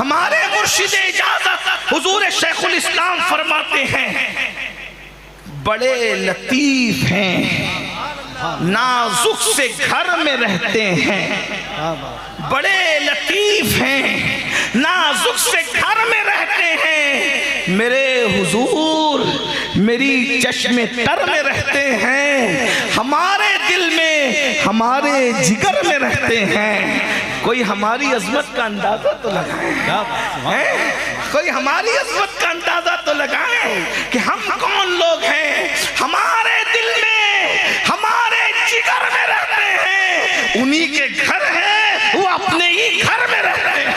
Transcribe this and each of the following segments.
ہمارے مرشد اجازت حضور شیخ الاسلام فرماتے ہیں بڑے لطیف ہیں نازک سے گھر میں رہتے ہیں، بڑے لطیف ہیں نازک سے گھر میں رہتے ہیں، میرے حضور میری چشم تر میں رہتے ہیں، ہمارے دل میں ہمارے جگر میں رہتے ہیں۔ کوئی ہماری عظمت کا اندازہ تو لگائیں، کوئی ہماری عظمت کا اندازہ تو لگائیں کہ ہم کون لوگ ہیں۔ ہمارے دل میں ہمارے جگر میں رہتے ہیں، انہی کے گھر ہیں وہ اپنے ہی گھر میں رہتے ہیں،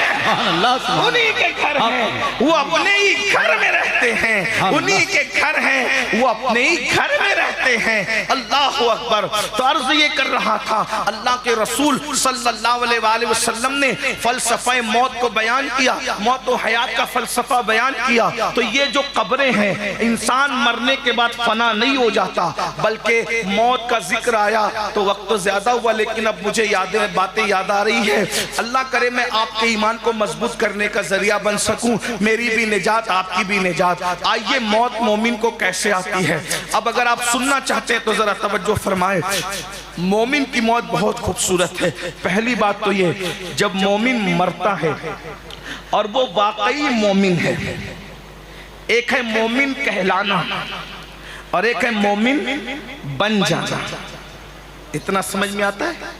انہی کے گھر ہیں وہ اپنے ہی گھر میں رہتے ہیں، انہی کے گھر ہیں وہ اپنے ہی گھر میں رہتے ہیں۔ اللہ اکبر۔ تو عرض یہ کر رہا تھا اللہ کے رسول صلی اللہ علیہ وآلہ وسلم نے فلسفہ موت کو بیان کیا، موت و حیات کا فلسفہ بیان کیا۔ تو یہ جو قبریں ہیں، انسان مرنے کے بعد فنا نہیں ہو جاتا بلکہ موت کا ذکر آیا تو وقت تو زیادہ ہوا لیکن اب مجھے باتیں یاد آ رہی ہے۔ اللہ کرے میں آپ کے ایمان کو مضبوط کرنے کا ذریعہ بن سکوں، میری بھی نجات آپ کی بھی نجات۔ آئیے موت مومن کو کیسے آتی ہے، اب اگر آپ سننا چاہتے ہیں تو ذرا توجہ فرمائیں۔ مومن کی موت بہت خوبصورت ہے۔ پہلی بات تو یہ، جب مومن مرتا ہے اور وہ واقعی مومن ہے، ایک ہے مومن کہلانا اور ایک ہے مومن بن جانا۔ اتنا سمجھ میں آتا ہے؟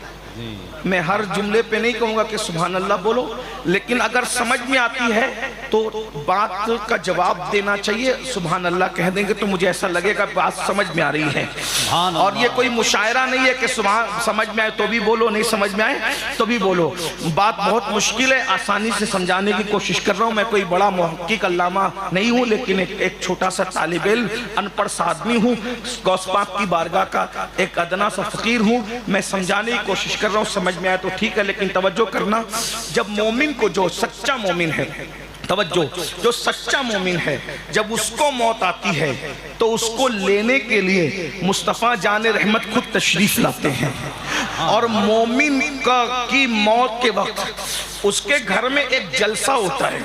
میں ہر جملے پہ نہیں کہوں گا کہ سبحان اللہ بولو، لیکن اگر سمجھ میں آتی ہے تو بات کا جواب دینا چاہیے، سبحان اللہ کہہ دیں گے تو مجھے ایسا لگے گا بات سمجھ میں آ رہی ہے۔ اور یہ کوئی مشاعرہ نہیں ہے کہ سمجھ میں آئے تو بھی بولو، نہیں سمجھ میں آئے تو بھی بولو۔ بات بہت مشکل ہے، آسانی سے سمجھانے کی کوشش کر رہا ہوں۔ میں کوئی بڑا محقق علامہ نہیں ہوں، لیکن ایک چھوٹا سا طالب علم، ان پڑھ سا آدمی ہوں، غوث پاک کی بارگاہ کا ایک ادنا سا فقیر ہوں۔ میں سمجھانے کی کوشش کر رہا ہوں، سمجھ میں آئے تو ٹھیک ہے لیکن توجہ کرنا، جب مومن کو، جو سچا مومن ہے، توجہ، جو سچا مومن ہے، جب اس کو موت آتی ہے تو اس کو لینے کے لیے مصطفیٰ جان رحمت خود تشریف لاتے ہیں۔ اور مومن کی موت کے وقت اس کے گھر میں ایک جلسہ ہوتا ہے،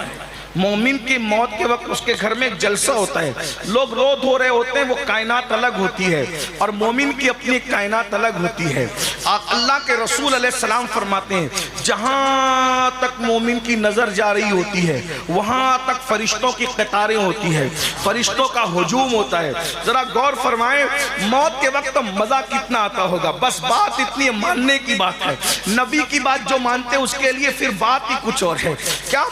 مومن کی موت کے وقت اس کے گھر میں ایک جلسہ ہوتا ہے، لوگ رو دھو رہے ہوتے ہیں، وہ کائنات الگ ہوتی ہے اور مومن کی اپنی کائنات الگ ہوتی ہے۔ اللہ کے رسول علیہ السلام فرماتے ہیں جہاں تک مومن کی نظر جا رہی ہوتی ہے وہاں تک فرشتوں کی قطاریں ہوتی ہے، فرشتوں کا ہجوم ہوتا ہے۔ ذرا غور فرمائیں، موت کے وقت مزہ کتنا آتا ہوگا، بس بات اتنی ماننے کی بات ہے، نبی کی بات جو مانتے اس کے لیے پھر بات ہی کچھ اور ہے۔ کیا